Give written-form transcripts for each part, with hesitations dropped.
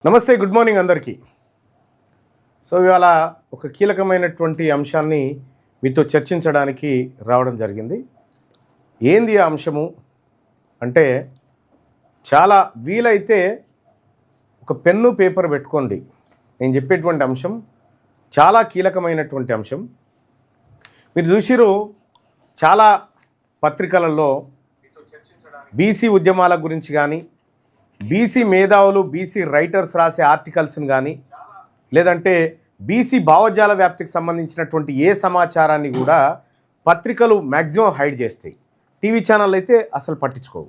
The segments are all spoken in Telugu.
నమస్తే, గుడ్ మార్నింగ్ అందరికీ. సో ఇవాళ ఒక కీలకమైనటువంటి అంశాన్ని మీతో చర్చించడానికి రావడం జరిగింది. ఏంది ఆ అంశము అంటే, చాలా వీలైతే ఒక పెన్ను పేపర్ పెట్టుకోండి. నేను చెప్పేటువంటి అంశం చాలా కీలకమైనటువంటి అంశం. మీరు చూసిరు చాలా పత్రికలలో బీసీ ఉద్యమాల గురించి కానీ, బీసీ మేధావులు, బీసీ రైటర్స్ రాసే ఆర్టికల్స్ని కానీ, లేదంటే బీసీ భావజాల వ్యాప్తికి సంబంధించినటువంటి ఏ సమాచారాన్ని కూడా పత్రికలు మ్యాక్సిమం హైడ్ చేస్తాయి. టీవీ ఛానల్ అయితే అసలు పట్టించుకోవు.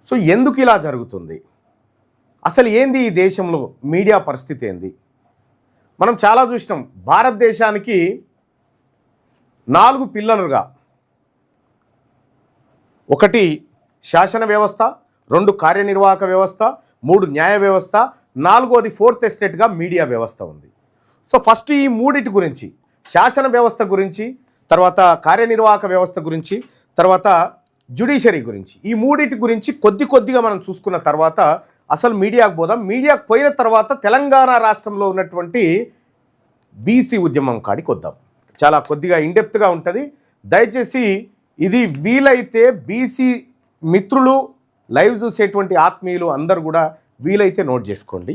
సో ఎందుకు ఇలా జరుగుతుంది? అసలు ఏంది ఈ దేశంలో మీడియా పరిస్థితి ఏంది? మనం చాలా చూసినాం. భారతదేశానికి 4 పిల్లలుగా, 1 శాసన వ్యవస్థ, 2 కార్యనిర్వాహక వ్యవస్థ, 3 న్యాయ వ్యవస్థ, 4వది 4th ఎస్టేట్గా మీడియా వ్యవస్థ ఉంది. సో ఫస్ట్ ఈ మూడిటి గురించి, శాసన వ్యవస్థ గురించి, తర్వాత కార్యనిర్వాహక వ్యవస్థ గురించి, తర్వాత జ్యుడిషియరీ గురించి, ఈ మూడిటి గురించి కొద్దిగా మనం చూసుకున్న తర్వాత అసలు మీడియాకు పోదాం. మీడియాకు పోయిన తర్వాత తెలంగాణ రాష్ట్రంలో ఉన్నటువంటి బీసీ ఉద్యమం కాడికి వద్దాం. చాలా కొద్దిగా ఇన్డెప్త్గా ఉంటుంది. దయచేసి ఇది వీలైతే బీసీ మిత్రులు, లైవ్ చూసేటువంటి ఆత్మీయులు అందరూ కూడా వీలైతే నోట్ చేసుకోండి.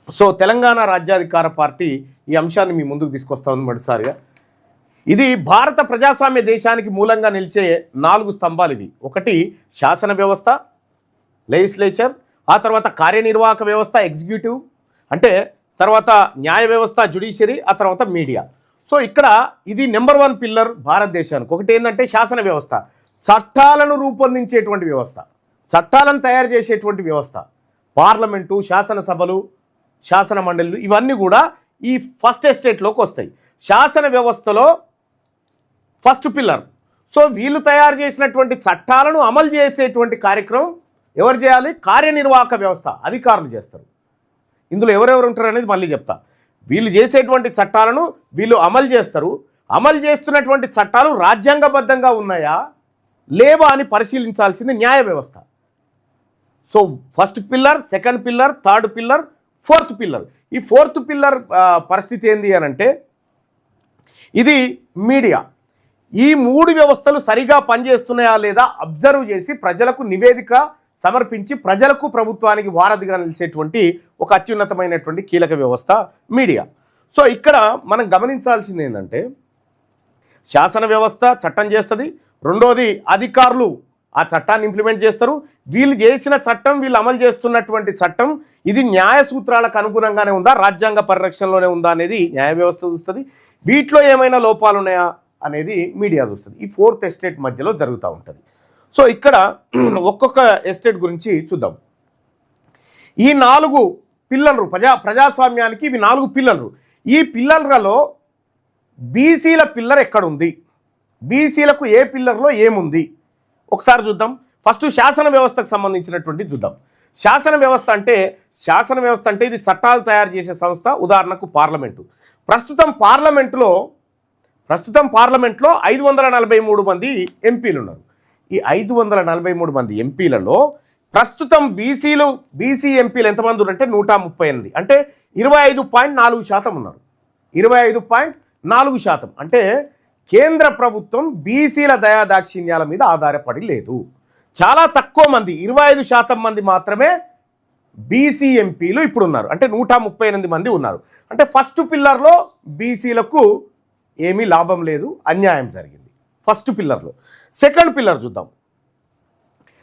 సో తెలంగాణ రాజ్యాధికార పార్టీ ఈ అంశాన్ని మీ ముందుకు తీసుకొస్తా ఉంది మొదటిసారిగా. ఇది భారత ప్రజాస్వామ్య దేశానికి మూలంగా నిలిచే 4 స్తంభాలు ఇవి. 1 శాసన వ్యవస్థ, లెజిస్లేచర్, ఆ తర్వాత కార్యనిర్వాహక వ్యవస్థ, ఎగ్జిక్యూటివ్, అంటే తర్వాత న్యాయ వ్యవస్థ, జ్యుడిషియరీ, ఆ తర్వాత మీడియా. సో ఇక్కడ ఇది నెంబర్ 1 పిల్లర్ భారతదేశానికి. ఒకటి ఏంటంటే శాసన వ్యవస్థ, చట్టాలను రూపొందించేటువంటి వ్యవస్థ, చట్టాలను తయారు చేసేటువంటి వ్యవస్థ. పార్లమెంటు, శాసనసభలు, శాసన మండలిలు ఇవన్నీ కూడా ఈ ఫస్ట్ ఎస్టేట్లోకి వస్తాయి. శాసన వ్యవస్థలో ఫస్ట్ పిల్లర్. సో వీళ్ళు తయారు చేసినటువంటి చట్టాలను అమలు చేసేటువంటి కార్యక్రమం ఎవరు చేయాలి? కార్యనిర్వాహక వ్యవస్థ, అధికారులు చేస్తారు. ఇందులో ఎవరెవరు ఉంటారు అనేది మళ్ళీ చెప్తా. వీళ్ళు చేసేటువంటి చట్టాలను వీళ్ళు అమలు చేస్తారు. అమలు చేస్తున్నటువంటి చట్టాలు రాజ్యాంగబద్ధంగా ఉన్నాయా లేవా అని పరిశీలించాల్సింది న్యాయ వ్యవస్థ. So first pillar, second pillar, third pillar, 4th pillar. ఈ 4th పిల్లర్ పరిస్థితి ఏంది అని అంటే, ఇది మీడియా. ఈ 3 వ్యవస్థలు సరిగా పనిచేస్తున్నాయా లేదా అబ్జర్వ్ చేసి ప్రజలకు నివేదిక సమర్పించి ప్రజలకు, ప్రభుత్వానికి వారధిగా నిలిచేటువంటి ఒక అత్యున్నతమైనటువంటి కీలక వ్యవస్థ మీడియా. సో ఇక్కడ మనం గమనించాల్సింది ఏంటంటే, శాసన వ్యవస్థ చట్టం చేస్తుంది. 2వది అధికారులు ఆ చట్టాన్ని ఇంప్లిమెంట్ చేస్తారు. వీళ్ళు చేసిన చట్టం, వీళ్ళు అమలు చేస్తున్నటువంటి చట్టం ఇది న్యాయ సూత్రాలకు అనుగుణంగానే ఉందా, రాజ్యాంగ పరిరక్షణలోనే ఉందా అనేది న్యాయ వ్యవస్థ చూస్తుంది. వీటిలో ఏమైనా లోపాలు ఉన్నాయా అనేది మీడియా చూస్తుంది. ఈ 4th ఎస్టేట్ మధ్యలో జరుగుతూ ఉంటుంది. సో ఇక్కడ ఒక్కొక్క ఎస్టేట్ గురించి చూద్దాం. ఈ 4 పిల్లర్లు ప్రజాస్వామ్యానికి ఇవి 4 పిల్లర్లు. ఈ పిల్లర్లలో బీసీల పిల్లర్ ఎక్కడుంది, బీసీలకు ఏ పిల్లర్లో ఏముంది ఒకసారి చూద్దాం. ఫస్ట్ శాసన వ్యవస్థకు సంబంధించినటువంటి చూద్దాం. శాసన వ్యవస్థ అంటే ఇది చట్టాలు తయారు చేసే సంస్థ. ఉదాహరణకు పార్లమెంటు. ప్రస్తుతం పార్లమెంట్లో 543 మంది ఎంపీలు ఉన్నారు. ఈ 543 మంది ఎంపీలలో ప్రస్తుతం బీసీ ఎంపీలు ఎంతమంది ఉన్నారంటే 138, అంటే 25.4% ఉన్నారు. 25.4%. అంటే కేంద్ర ప్రభుత్వం బీసీల దయాదాక్షిణ్యాల మీద ఆధారపడి లేదు. చాలా తక్కువ మంది, 25% మంది మాత్రమే బీసీ ఎంపీలు ఇప్పుడు ఉన్నారు. అంటే 138 మంది ఉన్నారు. అంటే ఫస్ట్ పిల్లర్లో బీసీలకు ఏమీ లాభం లేదు, అన్యాయం జరిగింది ఫస్ట్ పిల్లర్లో. సెకండ్ పిల్లర్ చూద్దాం.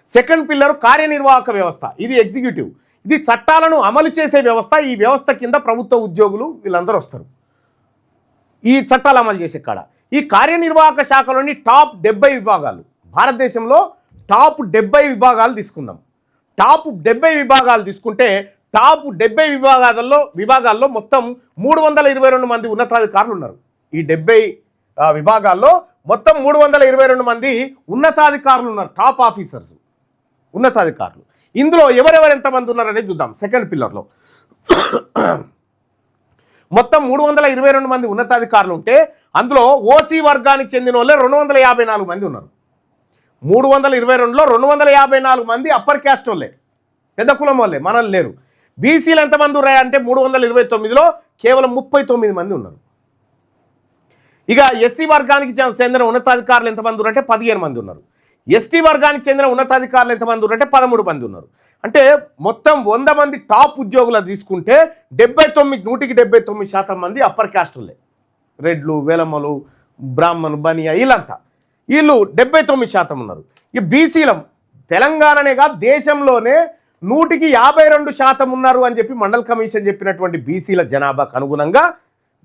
సెకండ్ పిల్లర్ కార్యనిర్వాహక వ్యవస్థ, ఇది ఎగ్జిక్యూటివ్, ఇది చట్టాలను అమలు చేసే వ్యవస్థ. ఈ వ్యవస్థ కింద ప్రభుత్వ ఉద్యోగులు వీళ్ళందరూ వస్తారు ఈ చట్టాలు అమలు చేసే కాడ. ఈ కార్యనిర్వాహక శాఖలోని టాప్ 70 విభాగాలు, భారతదేశంలో టాప్ 70 విభాగాలు తీసుకుందాం. టాప్ 70 విభాగాలు తీసుకుంటే టాప్ 70 విభాగాల్లో మొత్తం 322 మంది ఉన్నతాధికారులు ఉన్నారు. ఈ 70 విభాగాల్లో మొత్తం 322 మంది ఉన్నతాధికారులు ఉన్నారు. టాప్ ఆఫీసర్స్, ఉన్నతాధికారులు. ఇందులో ఎవరెవరు ఎంతమంది ఉన్నారనేది చూద్దాం. సెకండ్ పిల్లర్లో మొత్తం 322 మంది ఉన్నతాధికారులు ఉంటే అందులో ఓసీ వర్గానికి చెందిన వాళ్ళే 254 మంది ఉన్నారు. 322లో 254 మంది అప్పర్ క్యాస్ట్ వాళ్ళే, పెద్ద కులం వాళ్ళే, మనల్ని లేరు. బీసీలు ఎంతమంది ఉన్నాయా అంటే 329లో కేవలం 39 మంది ఉన్నారు. ఇక ఎస్సీ వర్గానికి చెందిన ఉన్నతాధికారులు ఎంతమంది ఉన్నారంటే 15 మంది ఉన్నారు. ఎస్టీ వర్గానికి చెందిన ఉన్నతాధికారులు ఎంతమంది ఉన్నారంటే 13 మంది ఉన్నారు. అంటే మొత్తం 100 మంది టాప్ ఉద్యోగులు తీసుకుంటే 100% మంది అప్పర్ క్యాస్టులే, రెడ్లు, వేలమ్మలు, బ్రాహ్మణు, బనియా, వీళ్ళు 79% ఉన్నారు. ఈ బీసీలం తెలంగాణనే కాదు దేశంలోనే 152% ఉన్నారు అని చెప్పి మండల్ కమిషన్ చెప్పినటువంటి బీసీల జనాభాకు అనుగుణంగా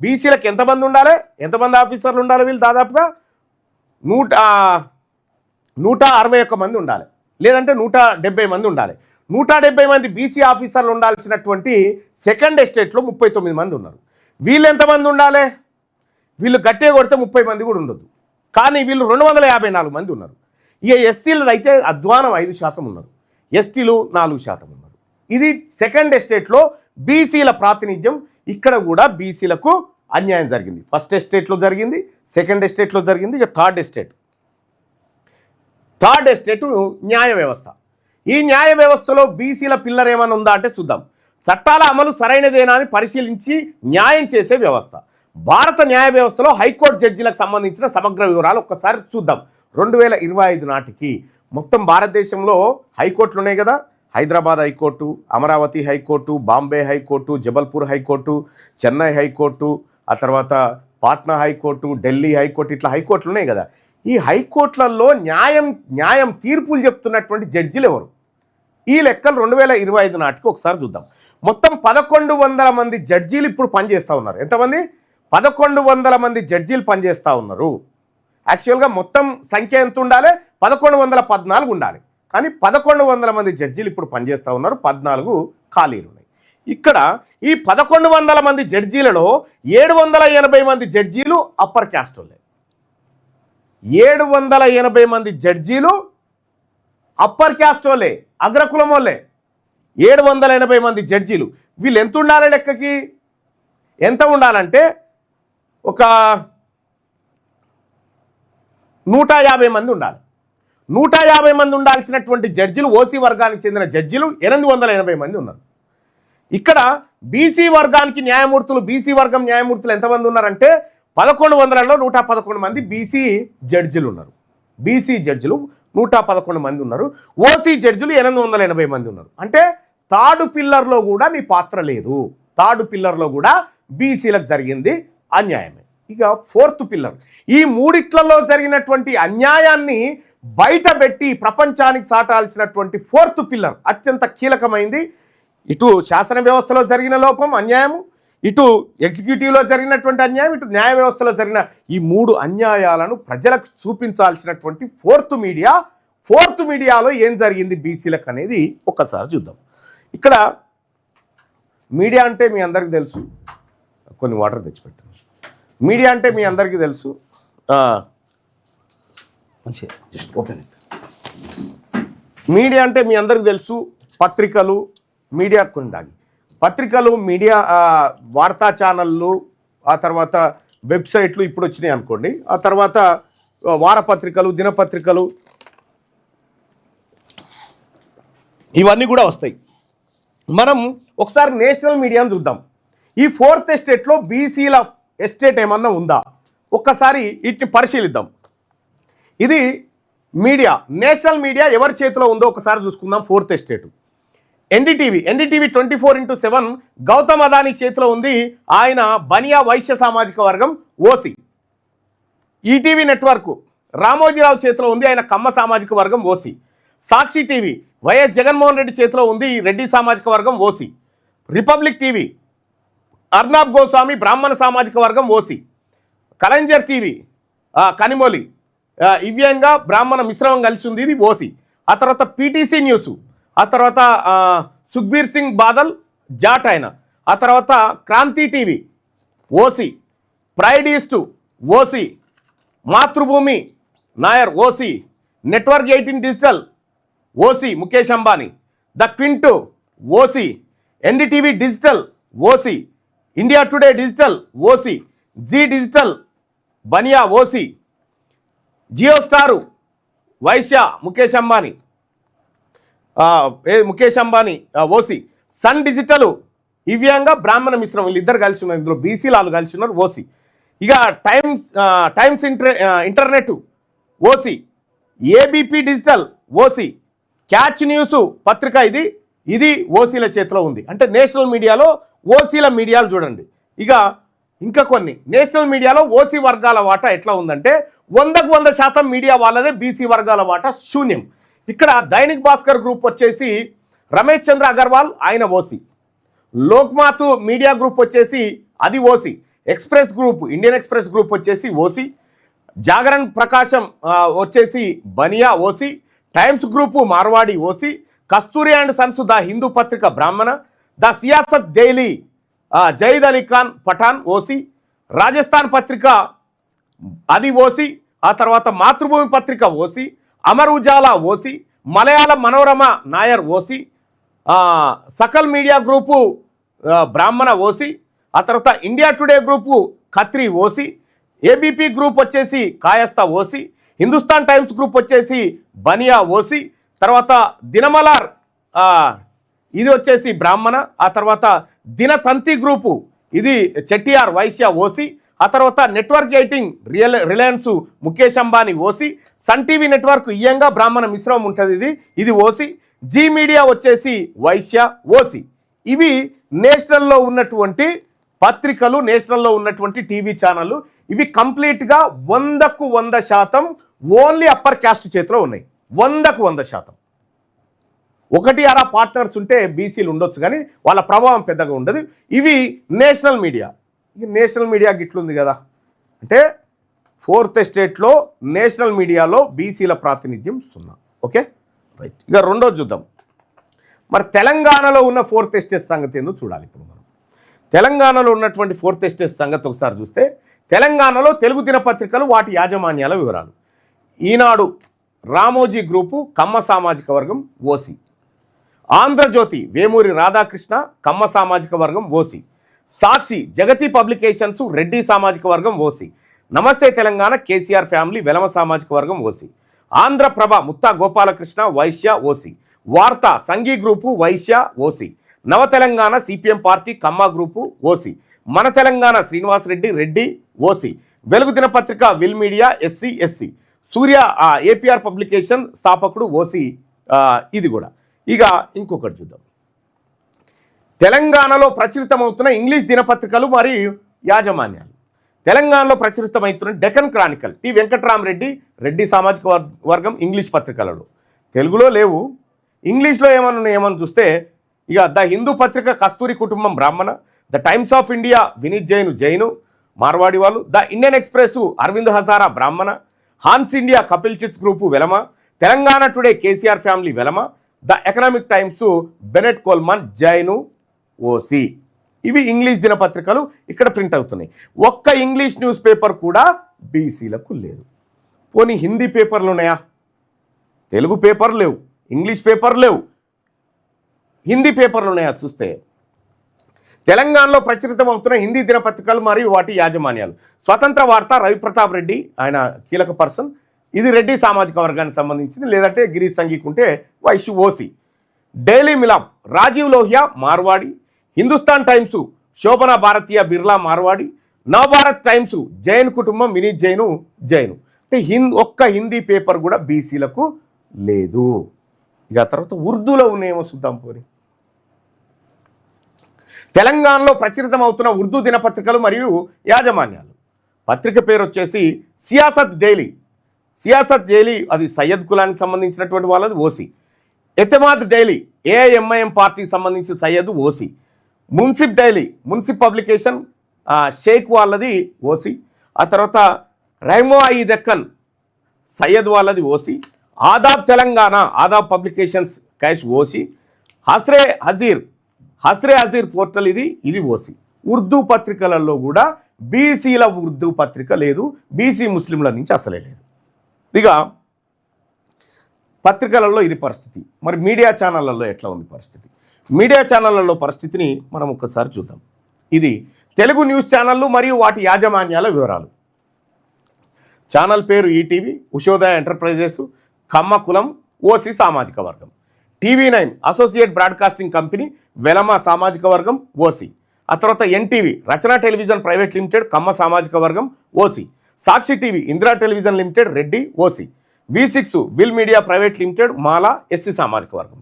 బీసీలకు ఎంతమంది ఉండాలి, ఎంతమంది ఆఫీసర్లు ఉండాలి, వీళ్ళు దాదాపుగా 161 మంది ఉండాలి, లేదంటే 170 మంది ఉండాలి. 170 మంది బీసీ ఆఫీసర్లు ఉండాల్సినటువంటి సెకండ్ ఎస్టేట్లో 39 మంది ఉన్నారు. వీళ్ళు ఎంతమంది ఉండాలి, వీళ్ళు గట్టిగా కొడితే 30 మంది కూడా ఉండొద్దు, కానీ వీళ్ళు 254 మంది ఉన్నారు. ఇక ఎస్సీలు అయితే అధ్వానం 5% ఉన్నారు, ఎస్టీలు 4% ఉన్నారు. ఇది సెకండ్ ఎస్టేట్లో బీసీల ప్రాతినిధ్యం. ఇక్కడ కూడా బీసీలకు అన్యాయం జరిగింది. ఫస్ట్ ఎస్టేట్లో జరిగింది, సెకండ్ ఎస్టేట్లో జరిగింది, ఇక థర్డ్ ఎస్టేట్ న్యాయ వ్యవస్థ. ఈ న్యాయ వ్యవస్థలో బీసీల పిల్లర్ ఏమైనా ఉందా అంటే చూద్దాం. చట్టాల అమలు సరైనదేనా అని పరిశీలించి న్యాయం చేసే వ్యవస్థ. భారత న్యాయ వ్యవస్థలో హైకోర్టు జడ్జీలకు సంబంధించిన సమగ్ర వివరాలు ఒక్కసారి చూద్దాం. 2025 నాటికి మొత్తం భారతదేశంలో హైకోర్టులు ఉన్నాయి కదా, Hyderabad high court, Amaravati high court, Bombay high court, Jabalpur high court, Chennai high court, ఆ తర్వాత పాట్నా హైకోర్టు, ఢిల్లీ హైకోర్టు, ఇట్లా హైకోర్టులు ఉన్నాయి కదా. ఈ హైకోర్టులలో న్యాయం తీర్పులు చెప్తున్నటువంటి జడ్జిలు ఎవరు? ఈ లెక్కలు 2025 నాటికి ఒకసారి చూద్దాం. మొత్తం 1100 మంది జడ్జీలు ఇప్పుడు పనిచేస్తూ ఉన్నారు. ఎంతమంది? 1100 మంది జడ్జీలు పనిచేస్తూ ఉన్నారు. యాక్చువల్గా మొత్తం సంఖ్య ఎంత ఉండాలి? 1114 ఉండాలి, కానీ 1100 మంది జడ్జీలు ఇప్పుడు పనిచేస్తూ ఉన్నారు. 14 ఖాళీలు ఉన్నాయి. ఇక్కడ ఈ 1100 మంది జడ్జీలలో 780 మంది జడ్జీలు అప్పర్ క్యాస్ట్ వాళ్ళే. 780 మంది జడ్జీలు అప్పర్ క్యాస్ట్ వాళ్ళే, అగ్రకులం వాళ్ళే. 780 మంది జడ్జీలు. వీళ్ళు ఎంత ఉండాలి? లెక్కకి ఎంత ఉండాలంటే ఒక 150 మంది ఉండాలి. 150 మంది ఉండాల్సినటువంటి జడ్జిలు ఓసీ వర్గానికి చెందిన జడ్జిలు 880 మంది ఉన్నారు. ఇక్కడ బీసీ వర్గానికి న్యాయమూర్తులు, బీసీ వర్గం న్యాయమూర్తులు ఎంతమంది ఉన్నారంటే 1100లో 111 మంది బీసీ జడ్జిలు ఉన్నారు. బీసీ జడ్జిలు 111 మంది ఉన్నారు. ఓసీ జడ్జిలు 880 మంది ఉన్నారు. అంటే థర్డ్ పిల్లర్లో కూడా మీ పాత్ర లేదు. థర్డ్ పిల్లర్లో కూడా బీసీలకు జరిగింది అన్యాయమే. ఇక ఫోర్త్ పిల్లర్, ఈ మూడిట్లలో జరిగినటువంటి అన్యాయాన్ని బయటపెట్టి ప్రపంచానికి సాటాల్సినటువంటి ఫోర్త్ పిల్లర్ అత్యంత కీలకమైంది. ఇటు శాసన వ్యవస్థలో జరిగిన లోపం, అన్యాయము, ఇటు ఎగ్జిక్యూటివ్లో జరిగినటువంటి అన్యాయం, ఇటు న్యాయ వ్యవస్థలో జరిగిన ఈ 3 అన్యాయాలను ప్రజలకు చూపించాల్సినటువంటి ఫోర్త్ మీడియాలో ఏం జరిగింది బీసీలకు అనేది ఒక్కసారి చూద్దాం. ఇక్కడ మీడియా అంటే మీ అందరికీ తెలుసు, కొన్ని వాటర్ తెచ్చిపెట్టాను. మీడియా అంటే మీ అందరికీ తెలుసు, జస్ట్ ఓపెన్. మీడియా అంటే మీ అందరికీ తెలుసు, పత్రికలు, మీడియా కొందాగి పత్రికలు, మీడియా, వార్తా ఛానళ్ళు, ఆ తర్వాత వెబ్సైట్లు ఇప్పుడు వచ్చినాయి అనుకోండి, ఆ తర్వాత వారపత్రికలు, దినపత్రికలు, ఇవన్నీ కూడా వస్తాయి. మనం ఒకసారి నేషనల్ మీడియాను చూద్దాం. ఈ ఫోర్త్ ఎస్టేట్లో బీసీల ఎస్టేట్ ఏమన్నా ఉందా ఒక్కసారి వీటిని పరిశీలిద్దాం. ఇది మీడియా, నేషనల్ మీడియా ఎవరి చేతిలో ఉందో ఒకసారి చూసుకుందాం. Fourth estate NDTV 24/7 Gautam Adani చేతిలో ఉంది. ఆయన బనియా వైశ్య సామాజిక వర్గం ఓసీ. ఈటీవీ నెట్వర్క్ రామోజీరావు చేతిలో ఉంది, ఆయన కమ్మ సామాజిక వర్గం ఓసీ. సాక్షి టీవీ వైఎస్ జగన్మోహన్ రెడ్డి చేతిలో ఉంది, రెడ్డి సామాజిక వర్గం OC. Republic TV Arnab Goswami బ్రాహ్మణ సామాజిక వర్గం ఓసీ. కలంజర్ టీవీ కనిమొలి ఇవ్యంగా బ్రాహ్మణ మిశ్రమం కలిసి ఉంది, ఇది ఓసీ. ఆ తర్వాత పీటీసీ న్యూస్, ఆ తర్వాత సుఖ్బీర్ సింగ్ బాదల్ జాట్ ఆయన. ఆ తర్వాత Kranti TV OC. Pride East OC. Mathrubhumi Nair OC. Network 18 Digital OC Mukesh Ambani. The Quint OC. NDTV Digital OC. India Today Digital OC. Zee Digital Baniya OC. Jio Star Vaishya Mukesh Ambani OC. Sun Digital ఇవ్యంగా బ్రాహ్మణ మిశ్రమం వీళ్ళిద్దరు కలిసి ఉన్నారు, ఇందులో బీసీలు వాళ్ళు కలిసి ఉన్నారు ఓసీ. ఇక times internet OC, ABP digital OC, catch news పత్రిక ఇది ఓసీల చేతిలో ఉంది. అంటే నేషనల్ మీడియాలో ఓసీల మీడియాలు చూడండి. ఇక ఇంకా కొన్ని నేషనల్ మీడియాలో ఓసీ వర్గాల వాటా ఎట్లా ఉందంటే 100% మీడియా వాళ్ళదే, బీసీ వర్గాల వాటా శూన్యం. ఇక్కడ దైనిక్ భాస్కర్ గ్రూప్ వచ్చేసి రమేష్ చంద్ర అగర్వాల్ ఆయన ఓసీ, లోక్మాత్ మీడియా గ్రూప్ వచ్చేసి అది OC, express group Indian express group వచ్చేసి ఓసీ, జాగరణ్ ప్రకాశం వచ్చేసి Bania OC, Times group Marwari OC, Kasturi and sons the Hindu పత్రిక Brahmin, the Siasat daily Zahid Ali Khan Pathan OC, Rajasthan Patrika అది ఓసీ, ఆ తర్వాత మాతృభూమి పత్రిక OC, Amar Ujala OC, Malayalam Manorama Nair OC, Sakal media group Brahmin OC, ఆ తర్వాత India today group Khatri OC, ABP group వచ్చేసి Kayastha OC, Hindustan times group వచ్చేసి బనియా ఓసీ, తర్వాత దినమలార్ ఇది వచ్చేసి బ్రాహ్మణ, ఆ తర్వాత దినతంతి గ్రూపు ఇది చెట్టియార్ వైశ్య ఓసీ, ఆ తర్వాత network eighteen Reliance Mukesh Ambani OC, Sun TV network ఇయ్యంగా బ్రాహ్మణ మిశ్రమం ఉంటుంది ఇది ఓసీ, జీ మీడియా వచ్చేసి వైశ్య ఓసీ. ఇవి నేషనల్లో ఉన్నటువంటి పత్రికలు, నేషనల్లో ఉన్నటువంటి టీవీ ఛానళ్ళు. ఇవి కంప్లీట్గా 100% ఓన్లీ అప్పర్ క్యాస్ట్ చేతిలో ఉన్నాయి. 100%. ఒకటి అరా పార్ట్నర్స్ ఉంటే బీసీలు ఉండొచ్చు, కానీ వాళ్ళ ప్రభావం పెద్దగా ఉండదు. ఇవి నేషనల్ మీడియా. ఇది నేషనల్ మీడియా గిట్లుంది కదా అంటే 4th ఎస్టేట్లో నేషనల్ మీడియాలో బీసీల ప్రాతినిధ్యం 0. Okay right. ఇక రెండోది చూద్దాం. మరి తెలంగాణలో ఉన్న 4th ఎస్టేట్ సంగతి ఏందో చూడాలి. ఇప్పుడు మనం తెలంగాణలో ఉన్నటువంటి 4th ఎస్టేట్ సంగతి ఒకసారి చూస్తే, తెలంగాణలో తెలుగు దినపత్రికలు వాటి యాజమాన్యాల వివరాలు. ఈనాడు రామోజీ గ్రూపు కమ్మ సామాజిక వర్గం ఓసీ, ఆంధ్రజ్యోతి వేమూరి రాధాకృష్ణ కమ్మ సామాజిక వర్గం ఓసీ, సాక్షి జగతి పబ్లికేషన్స్ రెడ్డి సామాజిక వర్గం ఓసీ, నమస్తే తెలంగాణ కేసీఆర్ ఫ్యామిలీ వెలమ సామాజిక వర్గం ఓసీ, ఆంధ్రప్రభ ముత్తా గోపాలకృష్ణ వైశ్య ఓసీ, వార్త సంఘీ గ్రూపు వైశ్య ఓసీ, నవ తెలంగాణ సిపిఎం పార్టీ కమ్మ గ్రూపు ఓసీ, మన తెలంగాణ శ్రీనివాస్ రెడ్డి రెడ్డి ఓసీ, వెలుగు దినపత్రిక will media SC SC, Surya APR publication స్థాపకుడు ఓసీ ఇది కూడా. ఇక ఇంకొకటి చూద్దాం. తెలంగాణలో ప్రచురితమవుతున్న ఇంగ్లీష్ దినపత్రికలు మరియు యాజమాన్యాలు. తెలంగాణలో ప్రచురితమవుతున్న డెక్కన్ క్రానికల్ టి వెంకట్రామరెడ్డి రెడ్డి సామాజిక వర్గం ఇంగ్లీష్ పత్రికలలో, తెలుగులో లేవు. ఇంగ్లీష్లో ఏమని చూస్తే ఇక ద హిందూ పత్రిక కస్తూరి కుటుంబం బ్రాహ్మణ, The Times of India Vineet Jain Marwari వాళ్ళు, The Indian Express Arvind Hazara బ్రాహ్మణ, Hans India Kapil chits group Velama, Telangana today KCR family Velama, The Economic Times Bennett Coleman Jain OC. ఇవి ఇంగ్లీష్ దినపత్రికలు ఇక్కడ ప్రింట్ అవుతున్నాయి. ఒక్క ఇంగ్లీష్ న్యూస్ పేపర్ కూడా బీసీలకు లేదు. పోనీ హిందీ పేపర్లు ఉన్నాయా? తెలుగు పేపర్లు లేవు, ఇంగ్లీష్ పేపర్లు లేవు, హిందీ పేపర్లు ఉన్నాయా చూస్తే తెలంగాణలో ప్రచురితం అవుతున్న హిందీ దినపత్రికలు మరియు వాటి యాజమాన్యాలు. స్వతంత్ర వార్త రవిప్రతాప్ రెడ్డి ఆయన కీలక పర్సన్, ఇది రెడ్డి సామాజిక వర్గానికి సంబంధించింది, లేదంటే గిరీష్ సంఘీకుంటే Vaishya OC. Daily Milap Rajiv Lohia Marwari, Hindustan Times Shobhana Bhartia Birla Marwari, Navbharat Times Jain కుటుంబం వినీత్ జైను అంటే ఒక్క హిందీ పేపర్ కూడా బీసీలకు లేదు. ఇక తర్వాత ఉర్దూలో ఉన్నాయేమో చూద్దాం పోని. తెలంగాణలో ప్రచురితం అవుతున్న ఉర్దూ దినపత్రికలు మరియు యాజమాన్యాలు. పత్రిక పేరు వచ్చేసి సియాసత్ డైలీ అది సయ్యద్ కులానికి సంబంధించినటువంటి వాళ్ళది ఓసీ. ఎతమాద్ డైలీ ఏఐఎంఐఎం పార్టీకి సంబంధించిన సయ్యద్ ఓసీ. మున్సిఫ్ పబ్లికేషన్ షేక్ వాళ్ళది ఓసీ. ఆ తర్వాత రైమో ఈ దక్కన్ సయ్యద్ వాళ్ళది ఓసీ. ఆదాబ్ తెలంగాణ ఆదాబ్ పబ్లికేషన్స్ క్యాష్ ఓసీ. హస్రే హజీర్ పోర్టల్ ఇది ఓసీ. ఉర్దూ పత్రికలలో కూడా బీసీల ఉర్దూ పత్రిక లేదు, బీసీ ముస్లింల నుంచి అసలే లేదు. ఇక పత్రికలలో ఇది పరిస్థితి. మరి మీడియా ఛానళ్ళల్లో ఎట్లా ఉంది పరిస్థితి? మీడియా ఛానళ్ళలో పరిస్థితిని మనం ఒక్కసారి చూద్దాం. ఇది తెలుగు న్యూస్ ఛానళ్ళు మరియు వాటి యాజమాన్యాల వివరాలు. ఛానల్ పేరు ఈటీవీ, ఉషోదయ ఎంటర్ప్రైజెస్, కమ్మ కులం ఓసీ సామాజిక వర్గం. TV9 associate broadcasting company Velama సామాజిక వర్గం ఓసీ. ఆ తర్వాత ఎన్టీవీ రచన టెలివిజన్ ప్రైవేట్ లిమిటెడ్ కమ్మ సామాజిక వర్గం OC. Sakshi TV Indira television limited Reddy OC. V6 will media private limited Mala SC సామాజిక వర్గం.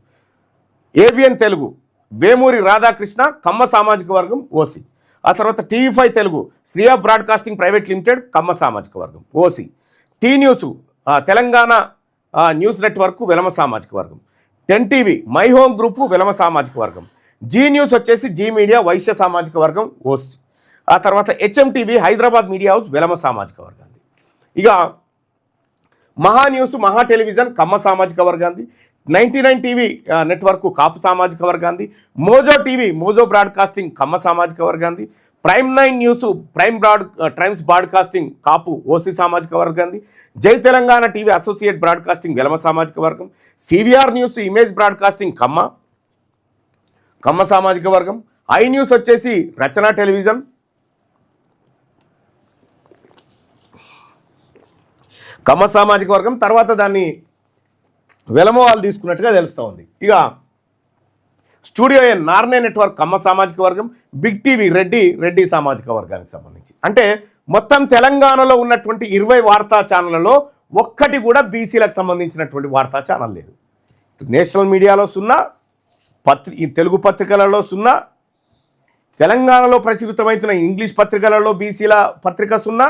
ABN తెలుగు వేమూరి రాధాకృష్ణ కమ్మ సామాజిక వర్గం ఓసీ. ఆ తర్వాత TV5 Telugu Shriya broadcasting private limited Kamma సామాజిక వర్గం OC. T news Telangana news network Velama సామాజిక వర్గం. 10 TV My Home group Velama సామాజిక వర్గం. జీ న్యూస్ వచ్చేసి జీ మీడియా వైశ్య సామాజిక వర్గం ఓసీ. ఆ తర్వాత HMTV Hyderabad media house Velama సామాజిక వర్గాన్ని. ఇక మహా న్యూస్ మహా టెలివిజన్ కమ్మ సామాజిక వర్గాన్ని. 99 టీవీ నెట్వర్క్ కాపు సామాజిక వర్గాన్ని. మోజో టీవీ మోజో బ్రాడ్కాస్టింగ్ కమ్మ సామాజిక వర్గాన్ని. ప్రైమ్ 9 న్యూస్ టైమ్స్ బ్రాడ్కాస్టింగ్ కాపు ఓసీ సామాజిక వర్గాన్ని. జై Telangana TV associate broadcasting Velama సామాజిక వర్గం. సివిఆర్ న్యూస్ ఇమేజ్ బ్రాడ్కాస్టింగ్ కమ్మ సామాజిక వర్గం. ఐ న్యూస్ వచ్చేసి రచన టెలివిజన్ కమ్మ సామాజిక వర్గం. తర్వాత దాన్ని వెలమ వాళ్ళు తీసుకున్నట్టుగా తెలుస్తూ ఉంది. ఇక స్టూడియో ఎన్ నార్నే నెట్వర్క్ కమ్మ సామాజిక వర్గం. బిగ్ టీవీ రెడ్డి సామాజిక వర్గానికి సంబంధించి. అంటే మొత్తం తెలంగాణలో ఉన్నటువంటి 20 వార్తా ఛానళ్లలో ఒక్కటి కూడా బీసీలకు సంబంధించినటువంటి వార్తా ఛానల్ లేదు. నేషనల్ మీడియాలో 0, తెలుగు పత్రికలలో 0, తెలంగాణలో ప్రచురితమవుతున్న ఇంగ్లీష్ పత్రికలలో బీసీల పత్రిక 0,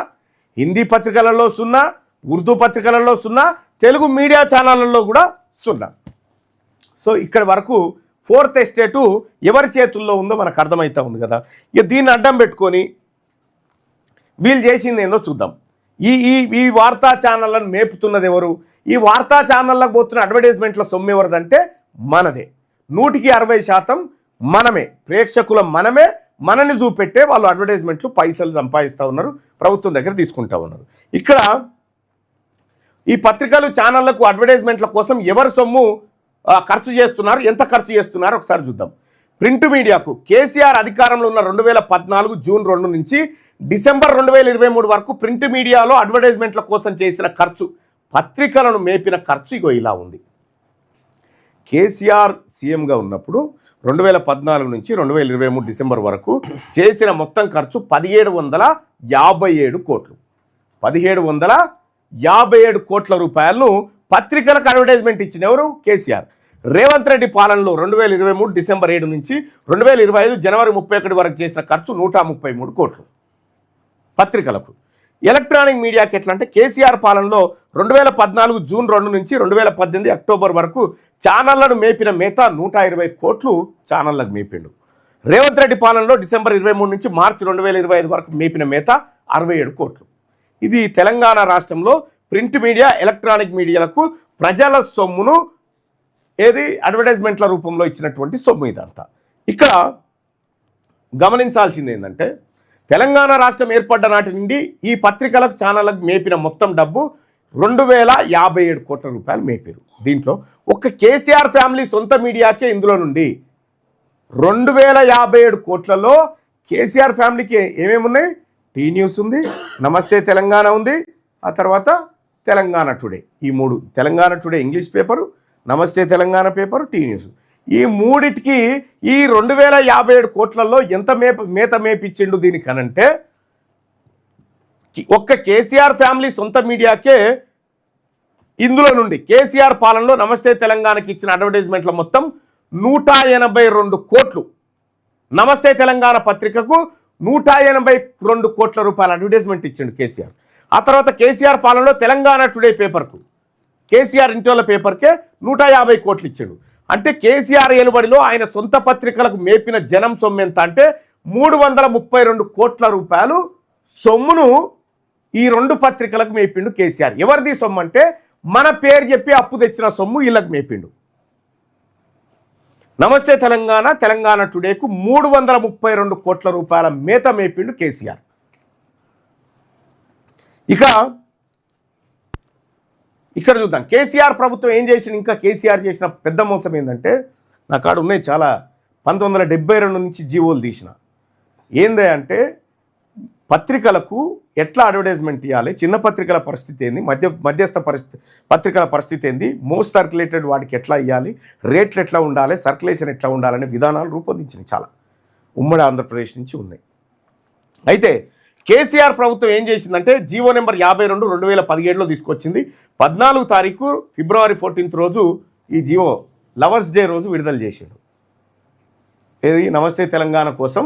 హిందీ పత్రికలలో 0, ఉర్దూ పత్రికలలో 0, తెలుగు మీడియా ఛానళ్ళల్లో కూడా 0. సో ఇక్కడ వరకు 4th ఎస్టేటు ఎవరి చేతుల్లో ఉందో మనకు అర్థమవుతూ ఉంది కదా. ఇక దీన్ని అడ్డం పెట్టుకొని వీళ్ళు చేసింది ఏందో చూద్దాం. ఈ వార్తా ఛానళ్ళను మేపుతున్నది ఎవరు? ఈ వార్తా ఛానళ్ళకు పోతున్న అడ్వర్టైజ్మెంట్ల సొమ్ము ఎవరిదంటే మనదే. 100% మనమే, ప్రేక్షకుల మనమే. మనని చూపెట్టే వాళ్ళు అడ్వర్టైజ్మెంట్లు పైసలు సంపాదిస్తూ ఉన్నారు, ప్రభుత్వం దగ్గర తీసుకుంటా ఉన్నారు. ఇక్కడ ఈ పత్రికలు ఛానళ్లకు అడ్వర్టైజ్మెంట్ల కోసం ఎవరు సొమ్ము ఖర్చు చేస్తున్నారు, ఎంత ఖర్చు చేస్తున్నారు ఒకసారి చూద్దాం. ప్రింట్ మీడియాకు కేసీఆర్ అధికారంలో ఉన్న 2014 జూన్ 2 నుంచి డిసెంబర్ 2023 వరకు ప్రింట్ మీడియాలో అడ్వర్టైజ్మెంట్ల కోసం చేసిన ఖర్చు, పత్రికలను మేపిన ఖర్చు ఇగో ఇలా ఉంది. కేసీఆర్ సీఎంగా ఉన్నప్పుడు 2014 నుంచి 2023 డిసెంబర్ వరకు చేసిన మొత్తం ఖర్చు 1757 కోట్లు. 1757 కోట్ల రూపాయలను పత్రికలకు అడ్వర్టైజ్మెంట్ ఇచ్చిన ఎవరు? కేసీఆర్. రేవంత్ రెడ్డి పాలనలో 2023 డిసెంబర్ 7 నుంచి 2025 జనవరి 31 వరకు చేసిన ఖర్చు 133 కోట్లు పత్రికలకు. ఎలక్ట్రానిక్ మీడియాకి ఎట్లా అంటే కేసీఆర్ పాలనలో 2014 జూన్ 2 నుంచి 2018 అక్టోబర్ వరకు ఛానళ్లను మేపిన మేత 120 కోట్లు ఛానళ్లకు మేపిండు. రేవంత్ రెడ్డి పాలనలో డిసెంబర్ 23 నుంచి మార్చి 2025 వరకు మేపిన మేత 67 కోట్లు. ఇది తెలంగాణ రాష్ట్రంలో ప్రింట్ మీడియా ఎలక్ట్రానిక్ మీడియాలకు ప్రజల సొమ్మును అడ్వర్టైజ్మెంట్ల రూపంలో ఇచ్చినటువంటి సొమ్ము ఇదంతా. ఇక్కడ గమనించాల్సింది ఏంటంటే తెలంగాణ రాష్ట్రం ఏర్పడ్డ నాటి నుండి ఈ పత్రికలకు ఛానళ్ళకు మేపిన మొత్తం డబ్బు 2057 కోట్ల రూపాయలు మేపారు. దీంట్లో ఒక్క కేసీఆర్ ఫ్యామిలీ సొంత మీడియాకే ఇందులో నుండి 2057 కోట్లలో కేసీఆర్ ఫ్యామిలీకి ఏమేమి ఉన్నాయి? టీ న్యూస్ ఉంది, నమస్తే తెలంగాణ ఉంది, ఆ తర్వాత తెలంగాణ టుడే. ఈ 3, తెలంగాణ టుడే ఇంగ్లీష్ పేపరు, నమస్తే తెలంగాణ పేపరు, టీ న్యూస్. ఈ మూడిటికి ఈ 2057 కోట్లలో ఎంత మేత మేపిచ్చిండు దీనికనంటే ఒక్క కేసీఆర్ ఫ్యామిలీ సొంత మీడియాకే ఇందులో నుండి కేసీఆర్ పాలనలో నమస్తే తెలంగాణకి ఇచ్చిన అడ్వర్టైజ్మెంట్ల మొత్తం 182 కోట్లు. నమస్తే తెలంగాణ పత్రికకు 182 కోట్ల రూపాయల అడ్వర్టైజ్మెంట్ ఇచ్చిండు కేసీఆర్. ఆ తర్వాత కేసీఆర్ పాలనలో తెలంగాణ టుడే పేపర్కు, కేసీఆర్ ఇంటోళ్ళ పేపర్కే 150 కోట్లు ఇచ్చాడు. అంటే కేసీఆర్ ఏలుబడిలో ఆయన సొంత పత్రికలకు మేపిన జనం సొమ్ము ఎంత అంటే 332 కోట్ల రూపాయలు సొమ్మును ఈ 2 పత్రికలకు మేపిండు కేసీఆర్. ఎవరిది సొమ్ము అంటే మన పేరు చెప్పి అప్పు తెచ్చిన సొమ్ము వీళ్ళకి మేపిండు. నమస్తే తెలంగాణ, తెలంగాణ టుడేకు 332 కోట్ల రూపాయల మేత మేపిండు కేసీఆర్. ఇక్కడ చూద్దాం కేసీఆర్ ప్రభుత్వం ఏం చేసింది. ఇంకా కేసీఆర్ చేసిన పెద్ద మోసం ఏంటంటే నా కాడ ఉన్నాయి చాలా 1972 నుంచి జీవోలు తీసిన. ఏందే అంటే పత్రికలకు ఎట్లా అడ్వర్టైజ్మెంట్ ఇవ్వాలి, చిన్న పత్రికల పరిస్థితి ఏంది, మధ్యస్థ పత్రికల పరిస్థితి ఏంది, మోస్ట్ సర్క్యులేటెడ్ వాటికి ఎట్లా ఇవ్వాలి, రేట్లు ఎట్లా ఉండాలి, సర్క్యులేషన్ ఎట్లా ఉండాలనే విధానాలు రూపొందించినాయి చాలా ఉమ్మడి ఆంధ్రప్రదేశ్ నుంచి ఉన్నాయి. అయితే కేసీఆర్ ప్రభుత్వం ఏం చేసిందంటే జీవో నెంబర్ 52 2017లో తీసుకొచ్చింది. 14 తారీఖు ఫిబ్రవరి 14 రోజు ఈ జీవో లవర్స్ డే రోజు విడుదల చేసిండు. ఏది నమస్తే తెలంగాణ కోసం,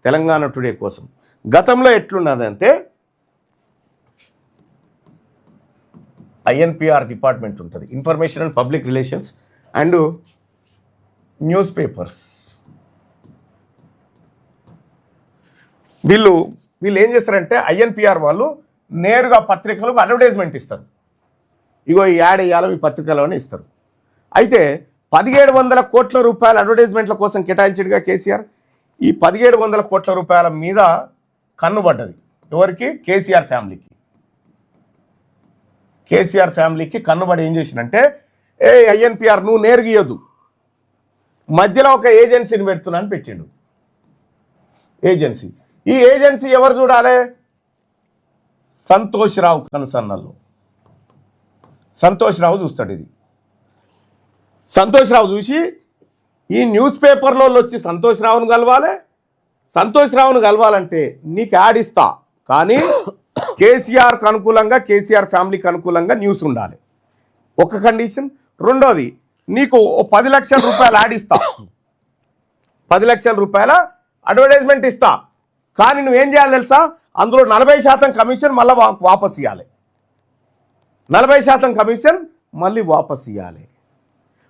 తెలంగాణ టుడే కోసం. గతంలో ఎట్లున్నదంటే INPR డిపార్ట్మెంట్ ఉంటుంది, information and public relations and news papers. వీళ్ళు ఏం చేస్తారంటే INPR వాళ్ళు నేరుగా పత్రికలకు అడ్వర్టైజ్మెంట్ ఇస్తారు. ఇగో ఈ యాడ్ వేయాలి ఈ పత్రికలోనే ఇస్తారు. అయితే 1700 కోట్ల రూపాయల అడ్వర్టైజ్మెంట్ల కోసం కేటాయించాడుగా కేసీఆర్. ఈ 1700 కోట్ల రూపాయల మీద కన్నుబడ్డది ఎవరికి? కేసీఆర్ ఫ్యామిలీకి. కేసీఆర్ ఫ్యామిలీకి కన్నుబడి ఏం చేసిందంటే, INPR నువ్వు నేరుగా ఇవ్వద్దు, మధ్యలో ఒక ఏజెన్సీని పెడుతున్నా అని పెట్టిండు. ఏజెన్సీ, ఈ ఏజెన్సీ ఎవరు చూడాలి? సంతోష్ రావు కనుసన్నల్లో సంతోష్ రావు చూస్తాడు. ఇది సంతోష్ రావు చూసి ఈ న్యూస్ పేపర్లో వచ్చి సంతోష్ రావును కలవాలి. సంతోష్ రావును కలవాలంటే నీకు యాడ్ ఇస్తా, కానీ కేసీఆర్కి అనుకూలంగా, కేసీఆర్ ఫ్యామిలీకి అనుకూలంగా న్యూస్ ఉండాలి, ఒక కండిషన్. రెండోది, నీకు 10 లక్షల రూపాయలు యాడ్ ఇస్తా, 10 లక్షల రూపాయల అడ్వర్టైజ్మెంట్ ఇస్తా, కానీ నువ్వేం చేయాలి తెలుసా? అందులో 40% కమిషన్ మళ్ళీ వాపస్ ఇవ్వాలి. 40% కమిషన్ మళ్ళీ వాపస్ ఇవ్వాలి.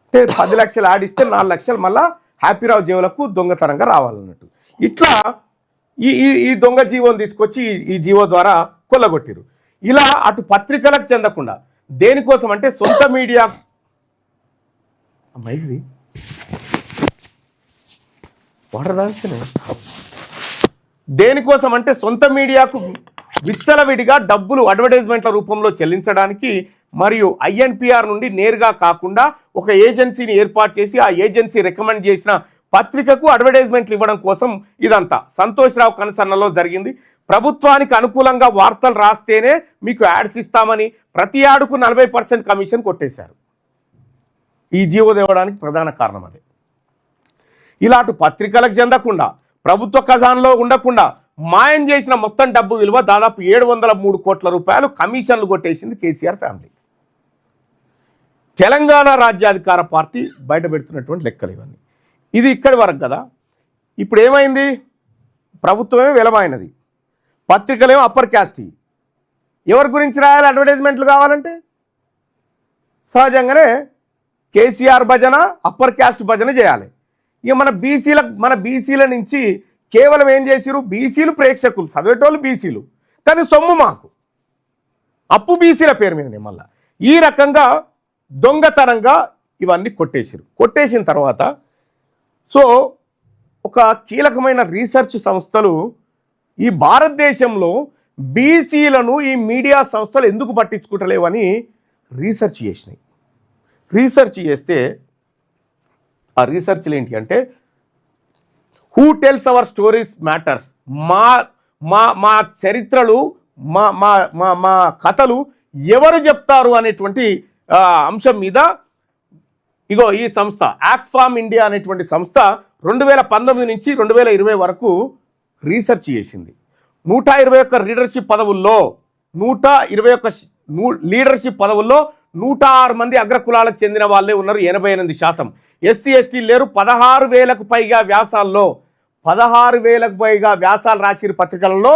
అంటే 10 లక్షలు ఆడిస్తే 4 లక్షలు మళ్ళీ హ్యాపీరావు జీవులకు దొంగతనంగా రావాలన్నట్టు. ఇట్లా ఈ దొంగ జీవోని తీసుకొచ్చి ఈ జీవో ద్వారా కొల్లగొట్టిరు. ఇలా అటు పత్రికలకు చెందకుండా దేనికోసం అంటే సొంత మీడియా దేనికోసం అంటే సొంత మీడియాకు విచ్చలవిడిగా డబ్బులు అడ్వర్టైజ్మెంట్ల రూపంలో చెల్లించడానికి, మరియు INPR నుండి నేరుగా కాకుండా ఒక ఏజెన్సీని ఏర్పాటు చేసి ఆ ఏజెన్సీ రికమెండ్ చేసిన పత్రికకు అడ్వర్టైజ్మెంట్లు ఇవ్వడం కోసం ఇదంతా సంతోష్ రావు కనుసన్నలో జరిగింది. ప్రభుత్వానికి అనుకూలంగా వార్తలు రాస్తేనే మీకు యాడ్స్ ఇస్తామని ప్రతి యాడుకు 40% కమిషన్ కొట్టేశారు. ఈ జీవో తేవడానికి ప్రధాన కారణం అదే. ఇలాంటి పత్రికలకు చెందకుండా, ప్రభుత్వ ఖజానాలో ఉండకుండా మాయం చేసిన మొత్తం డబ్బు విలువ దాదాపు 703 కోట్ల రూపాయలు కమిషన్లు కొట్టేసింది కేసీఆర్ ఫ్యామిలీ. తెలంగాణ రాజ్యాధికార పార్టీ బయట పెడుతున్నటువంటి లెక్కలు ఇవన్నీ. ఇది ఇక్కడి వరకు కదా. ఇప్పుడు ఏమైంది? ప్రభుత్వమే విలమైనది, పత్రికలేమో అప్పర్ క్యాస్ట్. ఎవరి గురించి రాయాలి అడ్వర్టైజ్మెంట్లు కావాలంటే? సహజంగానే కేసీఆర్ భజన, అప్పర్ క్యాస్ట్ భజన చేయాలి. ఇక మన బీసీల నుంచి కేవలం ఏం చేసిరు? బీసీలు ప్రేక్షకులు, చదివేటోళ్ళు బీసీలు, కానీ సొమ్ము మాకు, అప్పు బీసీల పేరు మీదనే. మళ్ళీ ఈ రకంగా దొంగతనంగా ఇవన్నీ కొట్టేసిన తర్వాత సో ఒక కీలకమైన రీసెర్చ్ సంస్థలు ఈ భారతదేశంలో బీసీలను ఈ మీడియా సంస్థలు ఎందుకు పట్టించుకుంటలేవని రీసెర్చ్ చేసినాయి. రీసెర్చ్ చేస్తే ఆ రీసెర్చ్లు ఏంటి అంటే, who tells our stories matters, మా చరిత్రలు, మా కథలు ఎవరు చెప్తారు అనేటువంటి అంశం మీద ఇగో ఈ సంస్థ ఆక్స్ఫామ్ ఇండియా అనేటువంటి సంస్థ 2019 నుంచి 2020 వరకు రీసెర్చ్ చేసింది. 121 లీడర్షిప్ పదవుల్లో 106 మంది అగ్రకులాలకు చెందిన వాళ్ళే ఉన్నారు, 88%. ఎస్సీ ఎస్టీ లేరు. 16,000కు పైగా వ్యాసాల్లో 16,000కు పైగా వ్యాసాలు రాసిన పత్రికలలో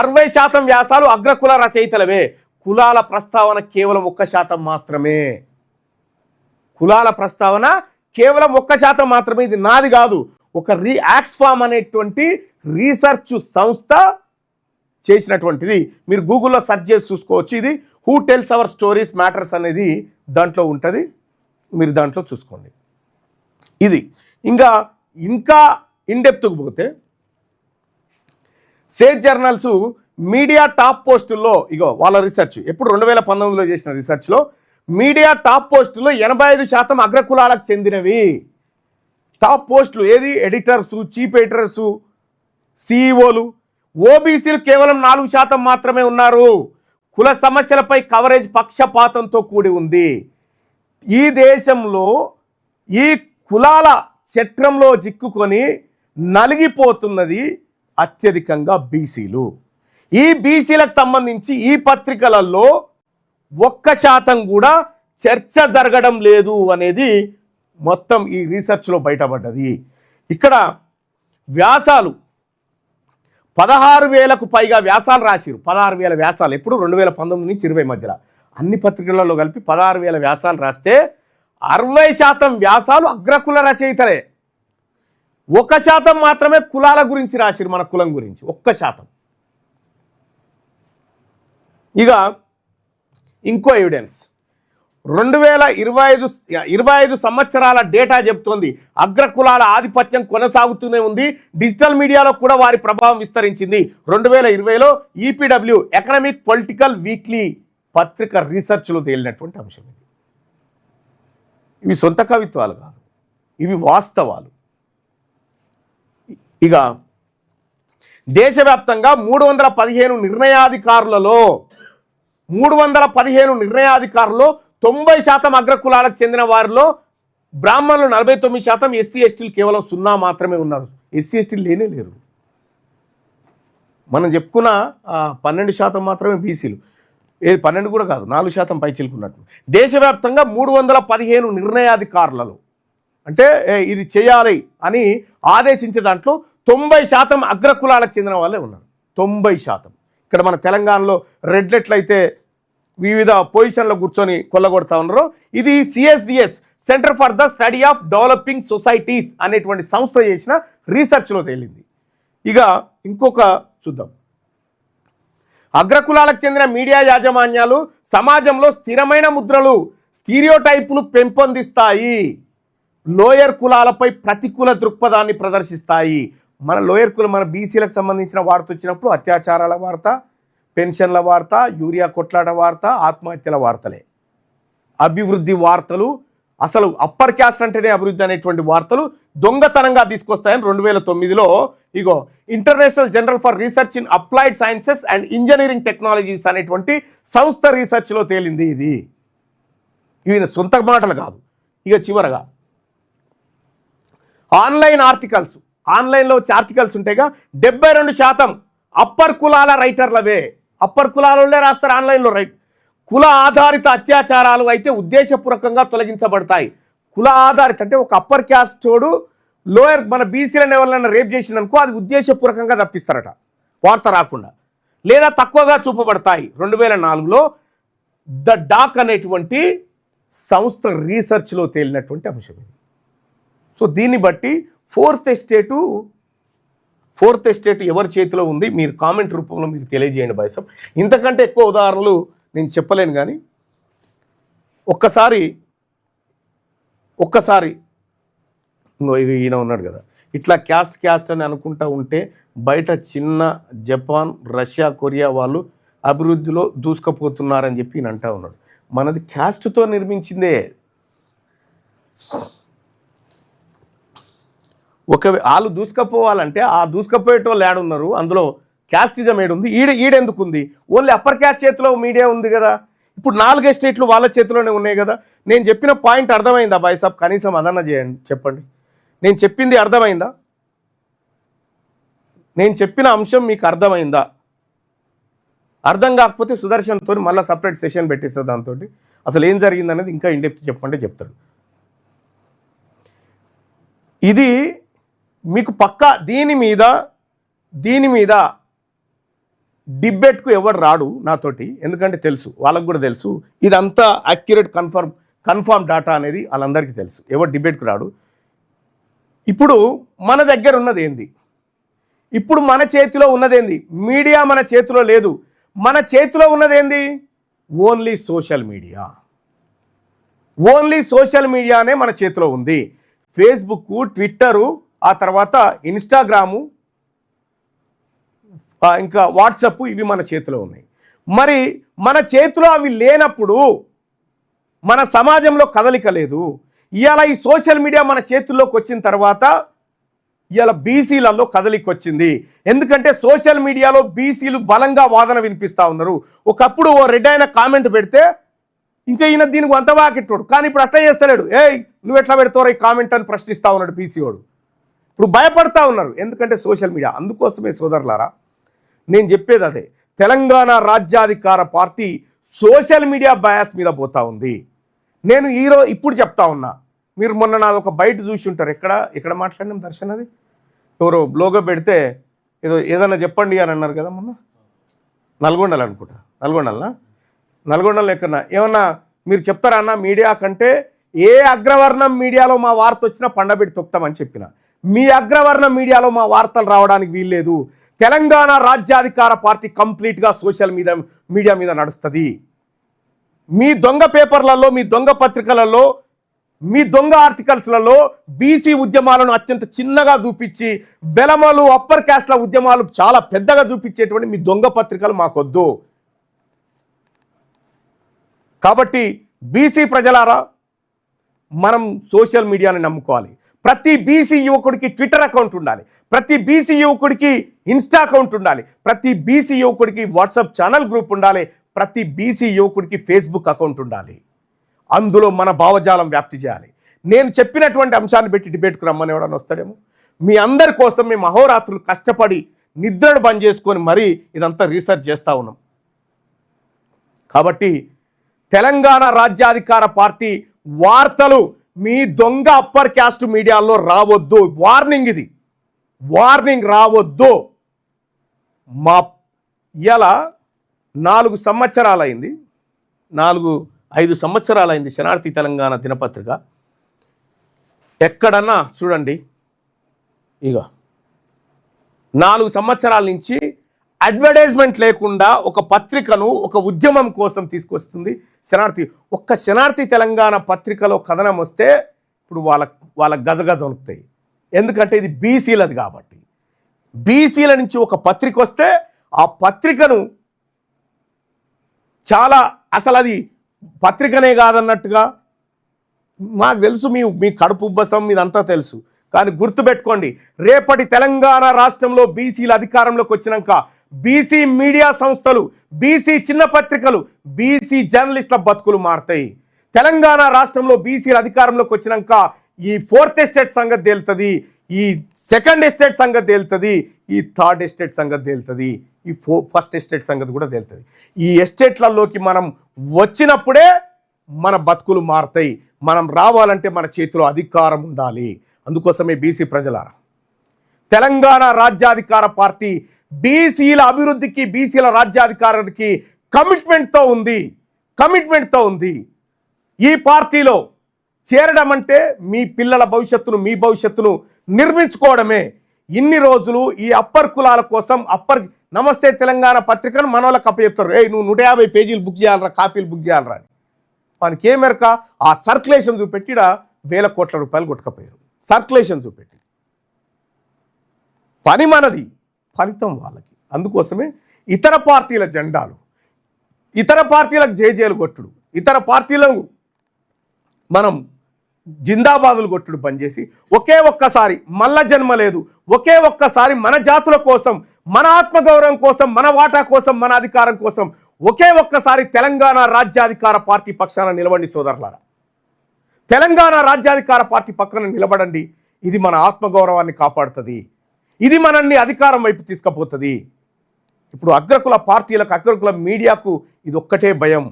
60% వ్యాసాలు అగ్రకుల రచయితలవే. కులాల ప్రస్తావన కేవలం 1% మాత్రమే. కులాల ప్రస్తావన కేవలం 1% మాత్రమే. ఇది నాది కాదు, ఒక ఆక్స్ఫామ్ అనేటువంటి రీసెర్చ్ సంస్థ చేసినటువంటిది. మీరు గూగుల్లో సెర్చ్ చేసి చూసుకోవచ్చు. ఇది who tells our stories matters అనేది దాంట్లో ఉంటుంది, మీరు దాంట్లో చూసుకోండి. ఇది ఇంకా ఇన్డెప్త్కు పోతే సేజ్ జర్నల్స్ మీడియా టాప్ పోస్టుల్లో ఇగో వాళ్ళ రీసెర్చ్ ఎప్పుడు 2019లో చేసిన రీసెర్చ్లో మీడియా టాప్ పోస్టుల్లో 85% అగ్రకులాలకు చెందినవి. టాప్ పోస్టులు ఏది? ఎడిటర్సు, చీఫ్ ఎడిటర్సు, సిఇఓలు. ఓబీసీలు కేవలం 4% మాత్రమే ఉన్నారు. కుల సమస్యలపై కవరేజ్ పక్షపాతంతో కూడి ఉంది. ఈ దేశంలో ఈ కులాల చట్రంలో చిక్కుకొని నలిగిపోతున్నది అత్యధికంగా బీసీలు. ఈ బీసీలకు సంబంధించి ఈ పత్రికలలో 1% కూడా చర్చ జరగడం లేదు అనేది మొత్తం ఈ రీసెర్చ్లో బయటపడ్డది. ఇక్కడ వ్యాసాలు 16,000కు పైగా వ్యాసాలు రాసిరు. 16,000 వ్యాసాలు ఎప్పుడు 2019 నుంచి 20 మధ్యలో అన్ని పత్రికలలో కలిపి 16,000 వ్యాసాలు రాస్తే 60% వ్యాసాలు అగ్రకుల రచయితలే. 1% మాత్రమే కులాల గురించి రాసిరు, మన కులం గురించి 1%. ఇక ఇంకో ఎవిడెన్స్ 2025 సంవత్సరాల డేటా చెప్తోంది. అగ్రకులాల ఆధిపత్యం కొనసాగుతూనే ఉంది. డిజిటల్ మీడియాలో కూడా వారి ప్రభావం విస్తరించింది. 2020లో ఈపీడబ్ల్యూ ఎకనామిక్ పొలిటికల్ వీక్లీ పత్రిక రీసెర్చ్లో తేలినటువంటి అంశం ఇది. ఇవి సొంత కవిత్వాలు కాదు, ఇవి వాస్తవాలు. ఇక దేశవ్యాప్తంగా 315 నిర్ణయాధికారులలో 90% అగ్రకులాలకు చెందిన వారిలో బ్రాహ్మణులు 49%, ఎస్సీ ఎస్టీలు కేవలం 0 మాత్రమే ఉన్నారు. ఎస్సీ ఎస్టీలు లేరు. మనం చెప్పుకున్న 12% మాత్రమే బీసీలు. 12 కూడా కాదు, 4% పై చిలుకున్నట్టు. దేశవ్యాప్తంగా 315 నిర్ణయాధికారులలో అంటే ఇది చేయాలి అని ఆదేశించే దాంట్లో 90% అగ్రకులాలకు చెందిన వాళ్ళే ఉన్నారు. 90%. ఇక్కడ మన తెలంగాణలో రెడ్లెట్లయితే వివిధ పొజిషన్లో కూర్చొని కొల్లగొడతా ఉన్నారో ఇది CSDS centre for the study of developing societies అనేటువంటి సంస్థ చేసిన రీసెర్చ్లో తేలింది. ఇక ఇంకొక చూద్దాం. అగ్రకులాలకు చెందిన మీడియా యాజమాన్యాలు సమాజంలో స్థిరమైన ముద్రలు స్టీరియోటైపులు పెంపొందిస్తాయి. లోయర్ కులాలపై ప్రతికూల దృక్పథాన్ని ప్రదర్శిస్తాయి. మన లోయర్ కులం మన బీసీలకు సంబంధించిన వార్త వచ్చినప్పుడు అత్యాచారాల వార్త, పెన్షన్ల వార్త, యూరియా కొట్లాట వార్త, ఆత్మహత్యల వార్తలే. అభివృద్ధి వార్తలు, అసలు అప్పర్ క్యాస్ట్ అంటేనే అభివృద్ధి అనేటువంటి వార్తలు దొంగతనంగా తీసుకొస్తాయని 2009లో ఇగో international journal for research in applied sciences and engineering technologies అనేటువంటి సంస్థ రీసెర్చ్లో తేలింది. ఇవి సొంత మాటలు కాదు. ఇక చివరగా ఆన్లైన్లో వచ్చే ఆర్టికల్స్ ఉంటాయిగా 72% అప్పర్ కులాల రైటర్లవే. అప్పర్ కులాలే రాస్తారు ఆన్లైన్లో. కుల ఆధారిత అత్యాచారాలు అయితే ఉద్దేశపూర్వకంగా తొలగించబడతాయి. కుల ఆధారిత అంటే ఒక అప్పర్ క్యాస్ట్ తోడు లోయర్ మన బీసీలను ఎవరైనా రేప్ చేసిననుకో అది ఉద్దేశపూర్వకంగా తప్పిస్తారట, వార్త రాకుండా, లేదా తక్కువగా చూపబడతాయి. 2004లో ద డాక్ అనేటువంటి సంస్థ రీసెర్చ్లో తేలినటువంటి అంశం ఇది. సో దీన్ని బట్టి ఫోర్త్ ఎస్టేట్ ఎవరి చేతిలో ఉంది మీరు కామెంట్ రూపంలో మీరు తెలియజేయండి బాయ్సాబ్. ఇంతకంటే ఎక్కువ ఉదాహరణలు నేను చెప్పలేను, కానీ ఒక్కసారి ఈయన ఉన్నాడు కదా, ఇట్లా క్యాస్ట్ అని అనుకుంటా ఉంటే బయట చిన్న జపాన్, రష్యా, కొరియా వాళ్ళు అభివృద్ధిలో దూసుకుపోతున్నారని చెప్పి ఈయన అంటా ఉన్నాడు. మనది క్యాస్ట్తో నిర్మించిందే. వాళ్ళు దూసుకపోవాలంటే ఆ దూసుకపోయేటోళ్ళు ఏడున్నారు, అందులో క్యాస్టిజం ఏడుంది, ఈడెందుకు ఉంది? ఓన్లీ అప్పర్ క్యాస్ట్ చేతిలో మీడియా ఉంది కదా. ఇప్పుడు 4 ఎస్టేట్లు వాళ్ళ చేతిలోనే ఉన్నాయి కదా. నేను చెప్పిన పాయింట్ అర్థమైందా బాయ్సాబ్? కనీసం అదన్నా చేయండి, చెప్పండి. నేను చెప్పింది అర్థమైందా? నేను చెప్పిన అంశం మీకు అర్థమైందా? అర్థం కాకపోతే సుదర్శన్తో మళ్ళీ సపరేట్ సెషన్ పెట్టిస్తుంది. దాంతో అసలు ఏం జరిగిందనేది ఇంకా ఇండెప్త్ చెప్పంటే చెప్తాడు. ఇది మీకు పక్కా దీని మీద డిబేట్కు ఎవరు రాడు నాతోటి, ఎందుకంటే తెలుసు, వాళ్ళకు కూడా తెలుసు ఇదంతా యాక్యురేట్ కన్ఫర్మ్ డాటా అనేది వాళ్ళందరికీ తెలుసు. ఎవరు డిబేట్కు రాడు. ఇప్పుడు మన దగ్గర ఉన్నది ఏంది? ఇప్పుడు మన చేతిలో ఉన్నదేంది? మీడియా మన చేతిలో లేదు. మన చేతిలో ఉన్నదేంది? ఓన్లీ సోషల్ మీడియానే మన చేతిలో ఉంది. ఫేస్బుక్, ట్విట్టరు, ఆ తర్వాత ఇన్స్టాగ్రాము, ఇంకా వాట్సాప్, ఇవి మన చేతిలో ఉన్నాయి. మరి మన చేతిలో అవి లేనప్పుడు మన సమాజంలో కదలిక లేదు. ఇవాళ ఈ సోషల్ మీడియా మన చేతుల్లోకి వచ్చిన తర్వాత ఇవాళ బీసీలలో కదలికి వచ్చింది. ఎందుకంటే సోషల్ మీడియాలో బీసీలు బలంగా వాదన వినిపిస్తూ ఉన్నారు. ఒకప్పుడు ఓ రెడ్ అయిన కామెంట్ పెడితే ఇంకా ఈయన దీనికి అంత వాకెట్టాడు, కానీ ఇప్పుడు అట్లా చేస్తలేడు. నువ్వు ఎట్లా పెడతావు ఈ కామెంట్ అని ప్రశ్నిస్తూ ఉన్నాడు బీసీ వాడు. ఇప్పుడు భయపడతా ఉన్నారు, ఎందుకంటే సోషల్ మీడియా. అందుకోసమే సోదరులారా నేను చెప్పేది అదే, తెలంగాణ రాజ్యాధికార పార్టీ సోషల్ మీడియా బయాస్ మీద పోతా ఉంది. నేను ఇప్పుడు చెప్తా ఉన్నా, మీరు మొన్న నాది ఒక బయట చూసి ఉంటారు, ఎక్కడ మాట్లాడినాం దర్శన్, అది ఎవరో లోగో పెడితే ఏదన్నా చెప్పండి అని అన్నారు కదా మొన్న. నల్గొండలు అనుకుంటా, నల్గొండలో ఎక్కడన్నా ఏమన్నా మీరు చెప్తారా అన్న, మీడియా కంటే ఏ అగ్రవర్ణం మీడియాలో మా వార్త వచ్చినా పండబెట్టి తొక్తామని చెప్పిన. మీ అగ్రవర్ణం మీడియాలో మా వార్తలు రావడానికి వీల్లేదు. తెలంగాణ రాజ్యాధికార పార్టీ కంప్లీట్గా సోషల్ మీడియా మీద నడుస్తుంది. మీ దొంగ పేపర్లలో, మీ దొంగ పత్రికలలో, మీ దొంగ ఆర్టికల్స్లలో బీసీ ఉద్యమాలను అత్యంత చిన్నగా చూపించి వెలమలు అప్పర్ క్యాస్ట్ల ఉద్యమాలు చాలా పెద్దగా చూపించేటువంటి మీ దొంగ పత్రికలు మాకొద్దు. కాబట్టి బీసీ ప్రజలారా, మనం సోషల్ మీడియాని నమ్ముకోవాలి. ప్రతి బీసీ యువకుడికి ట్విట్టర్ అకౌంట్ ఉండాలి, ప్రతి బీసీ యువకుడికి ఇన్స్టా అకౌంట్ ఉండాలి, ప్రతి బీసీ యువకుడికి వాట్సాప్ ఛానల్ గ్రూప్ ఉండాలి, ప్రతి బీసీ యువకుడికి ఫేస్బుక్ అకౌంట్ ఉండాలి. అందులో మన భావజాలం వ్యాప్తి చేయాలి. నేను చెప్పినటువంటి అంశాన్ని పెట్టి డిబేట్కు రమ్మని ఎవడన్నా వస్తాడేమో. మీ అందరి కోసం మేము అహోరాత్రులు కష్టపడి నిద్రను బంద్ చేసుకొని మరీ ఇదంతా రీసెర్చ్ చేస్తూ ఉన్నాం. కాబట్టి తెలంగాణ రాజ్యాధికార పార్టీ వార్తలు మీ దొంగ అప్పర్ క్యాస్ట్ మీడియాలో రావద్దు. వార్నింగ్, ఇది వార్నింగ్, రావద్దు. మా ఇలా 4 సంవత్సరాలైంది, 4-5 సంవత్సరాలైంది శనార్థి తెలంగాణ దినపత్రిక. ఎక్కడన్నా చూడండి, ఇక 4 సంవత్సరాల నుంచి అడ్వర్టైజ్మెంట్ లేకుండా ఒక పత్రికను ఒక ఉద్యమం కోసం తీసుకొస్తుంది శనార్థి. ఒక్క శనార్థి తెలంగాణ పత్రికలో కథనం వస్తే ఇప్పుడు వాళ్ళ గజగజ వణుకుతాయి. ఎందుకంటే ఇది బీసీలది కాబట్టి. బీసీల నుంచి ఒక పత్రిక వస్తే ఆ పత్రికను చాలా, అసలు అది పత్రికనే కాదన్నట్టుగా మాకు తెలుసు. మీ కడుపు ఉబ్బసం మీదంతా తెలుసు. కానీ గుర్తుపెట్టుకోండి, రేపటి తెలంగాణ రాష్ట్రంలో బీసీల అధికారంలోకి వచ్చినాక బీసీ మీడియా సంస్థలు, బీసీ చిన్న పత్రికలు, బీసీ జర్నలిస్టుల బతుకులు మారుతాయి. తెలంగాణ రాష్ట్రంలో బీసీల అధికారంలోకి వచ్చినాక ఈ 4th ఎస్టేట్ సంగతి తేలుతుంది, ఈ 2nd ఎస్టేట్ సంగతి తేలుతుంది, ఈ 3rd ఎస్టేట్ సంగతి తేలుతుంది, ఈ 1st ఎస్టేట్ సంగతి కూడా తేలుతుంది. ఈ ఎస్టేట్లలోకి మనం వచ్చినప్పుడే మన బతుకులు మారుతాయి. మనం రావాలంటే మన చేతిలో అధికారం ఉండాలి. అందుకోసమే బీసీ ప్రజలారా, తెలంగాణ రాజ్యాధికార పార్టీ బీసీల అభివృద్ధికి, బీసీల రాజ్యాధికారానికి కమిట్మెంట్తో ఉంది. ఈ పార్టీలో చేరడం అంటే మీ పిల్లల భవిష్యత్తును, మీ భవిష్యత్తును నిర్మించుకోవడమే. ఇన్ని రోజులు ఈ అప్పర్ కులాల కోసం నమస్తే తెలంగాణ పత్రికను మనోళ్ళకి అప్పచెప్తారు. నువ్వు 150 పేజీలు బుక్ చేయాలరా, కాపీలు బుక్ చేయాలరా అని. మనకి ఏమెరక ఆ సర్క్యులేషన్ చూపెట్టి 1000 కోట్ల రూపాయలు కొట్టుకపోయారు. సర్క్యులేషన్ చూపెట్టి. పని మనది, ఫలితం వాళ్ళకి. అందుకోసమే ఇతర పార్టీల జెండాలు, ఇతర పార్టీలకు జేజేలు కొట్టుడు, ఇతర పార్టీలకు మనం జిందాబాదులు కొట్టుడు పనిచేసి ఒకే ఒక్కసారి మల్ల జన్మ లేదు, ఒకే ఒక్కసారి మన జాతుల కోసం, మన ఆత్మగౌరవం కోసం, మన వాటా కోసం, మన అధికారం కోసం ఒకే ఒక్కసారి తెలంగాణ రాజ్యాధికార పార్టీ పక్షాన నిలబండి సోదరులారా. తెలంగాణ రాజ్యాధికార పార్టీ పక్కన నిలబడండి. ఇది మన ఆత్మగౌరవాన్ని కాపాడుతుంది, ఇది మనల్ని అధికారం వైపు తీసుకుపోతుంది. ఇప్పుడు అగ్రకుల పార్టీలకు, అగ్రకుల మీడియాకు ఇది ఒక్కటే భయం.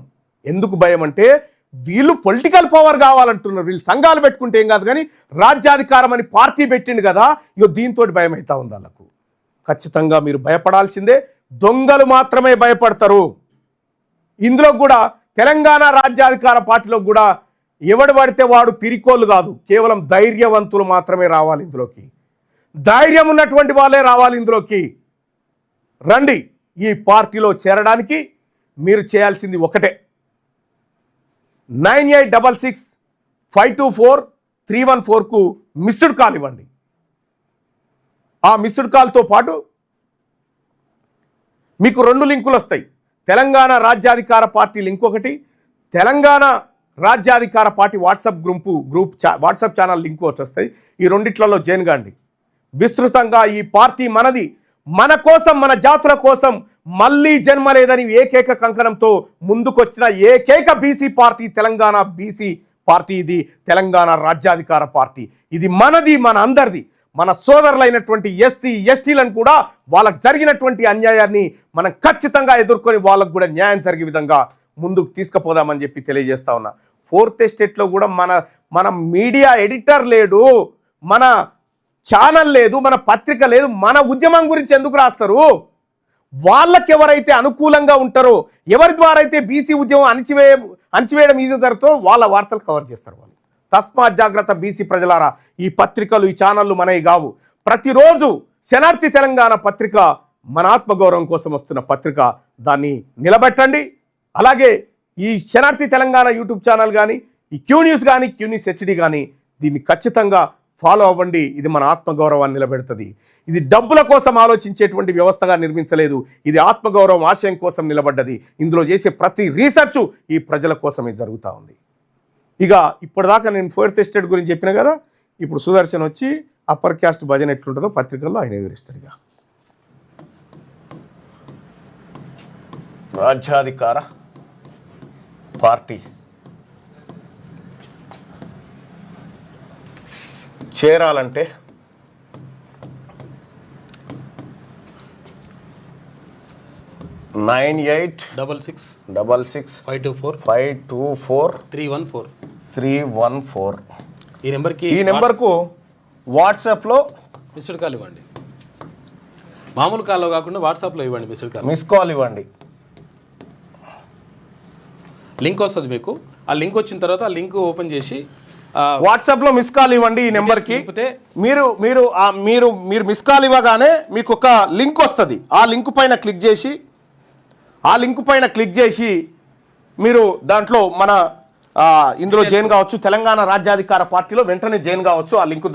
ఎందుకు భయం అంటే వీళ్ళు పొలిటికల్ పవర్ కావాలంటున్నారు. వీళ్ళు సంఘాలు పెట్టుకుంటే ఏం కాదు, కానీ రాజ్యాధికారం అని పార్టీ పెట్టిండు కదా, దీంతో భయం అవుతా ఉంది వాళ్ళకు. ఖచ్చితంగా మీరు భయపడాల్సిందే. దొంగలు మాత్రమే భయపడతారు. ఇందులో కూడా తెలంగాణ రాజ్యాధికార పార్టీలో కూడా ఎవడు పడితే వాడు పిరికోళ్ళు కాదు, కేవలం ధైర్యవంతులు మాత్రమే రావాలి ఇందులోకి. ధైర్యం ఉన్నటువంటి వాళ్ళే రావాలి ఇందులోకి. రండి. ఈ పార్టీలో చేరడానికి మీరు చేయాల్సింది ఒకటే, 9866524314కు మిస్డ్ కాల్ ఇవ్వండి. ఆ మిస్డ్ కాల్తో పాటు మీకు 2 లింకులు వస్తాయి. తెలంగాణ రాజ్యాధికార పార్టీ లింక్ ఒకటి, తెలంగాణ రాజ్యాధికార party WhatsApp WhatsApp channel link ఒకటి వస్తాయి. ఈ రెండిట్లలో జాయిన్ కాండి. విస్తృతంగా ఈ పార్టీ మనది, మన కోసం, మన జాతుల కోసం మళ్ళీ జన్మ లేదని ఏకైక కంకణంతో ముందుకొచ్చిన ఏకైక BC party Telangana BC party. ఇది తెలంగాణ రాజ్యాధికార పార్టీ. ఇది మనది, మన అందరిది. మన సోదరులైనటువంటి ఎస్సీ ఎస్టీలను కూడా వాళ్ళకు జరిగినటువంటి అన్యాయాన్ని మనం ఖచ్చితంగా ఎదుర్కొని వాళ్ళకు కూడా న్యాయం జరిగే విధంగా ముందుకు తీసుకుపోదామని చెప్పి తెలియజేస్తా ఉన్నా. ఫోర్త్ ఎస్టేట్లో కూడా మన మీడియా ఎడిటర్ లేడు, మన ఛానల్ లేదు, మన పత్రిక లేదు. మన ఉద్యమం గురించి ఎందుకు రాస్తారు? వాళ్ళకి ఎవరైతే అనుకూలంగా ఉంటారో, ఎవరి ద్వారా అయితే బీసీ ఉద్యమం అణచివేయడం ఈజీ జరుగుతుందో వాళ్ళ వార్తలు కవర్ చేస్తారు వాళ్ళు. తస్మాత్ జాగ్రత్త బీసీ ప్రజలారా, ఈ పత్రికలు, ఈ ఛానళ్ళు మనవి కావు. ప్రతిరోజు శనార్థి తెలంగాణ పత్రిక మన ఆత్మగౌరవం కోసం వస్తున్న పత్రిక, దాన్ని నిలబెట్టండి. అలాగే ఈ శనార్థి తెలంగాణ యూట్యూబ్ ఛానల్ కానీ, ఈ క్యూ న్యూస్ కానీ, క్యూ న్యూస్ హెచ్డి కానీ దీన్ని ఖచ్చితంగా ఫాలో అవ్వండి. ఇది మన ఆత్మగౌరవాన్ని నిలబెడుతుంది. ఇది డబ్బుల కోసం ఆలోచించేటువంటి వ్యవస్థగా నిర్మించలేదు. ఇది ఆత్మగౌరవం, ఆశయం కోసం నిలబడ్డది. ఇందులో చేసే ప్రతి రీసెర్చ్ ఈ ప్రజల కోసమే జరుగుతూ ఉంది. ఇక ఇప్పటిదాకా నేను ఫోర్త్ ఎస్టేట్ గురించి చెప్పిన కదా, ఇప్పుడు సుదర్శన్ వచ్చి అప్పర్ క్యాస్ట్ భజన ఎట్లుంటుందో పత్రికల్లో ఆయన వివరిస్తాడు. ఇక రాజ్యాధికార పార్టీ చేరాలంటే 986656524314 ఈ నెంబర్కు వాట్సాప్లో మిస్డ్ కాల్ ఇవ్వండి. మామూలు కాల్లో కాకుండా వాట్సాప్లో ఇవ్వండి. మిస్ కాల్ ఇవ్వండి. లింక్ వస్తుంది మీకు. ఆ లింక్ వచ్చిన తర్వాత ఆ లింక్ ఓపెన్ చేసి వాట్సాప్లో మిస్ కాల్ ఇవ్వండి. ఈ నెంబర్కి మీరు మిస్ కాల్ ఇవ్వగానే మీకు ఒక లింక్ వస్తుంది. ఆ లింక్ పైన క్లిక్ చేసి మీరు దాంట్లో ఇందులో జాయిన్ కావచ్చు. తెలంగాణ రాజ్యాధికార పార్టీలో వెంటనే జాయిన్ కావచ్చు. ఆ లింక్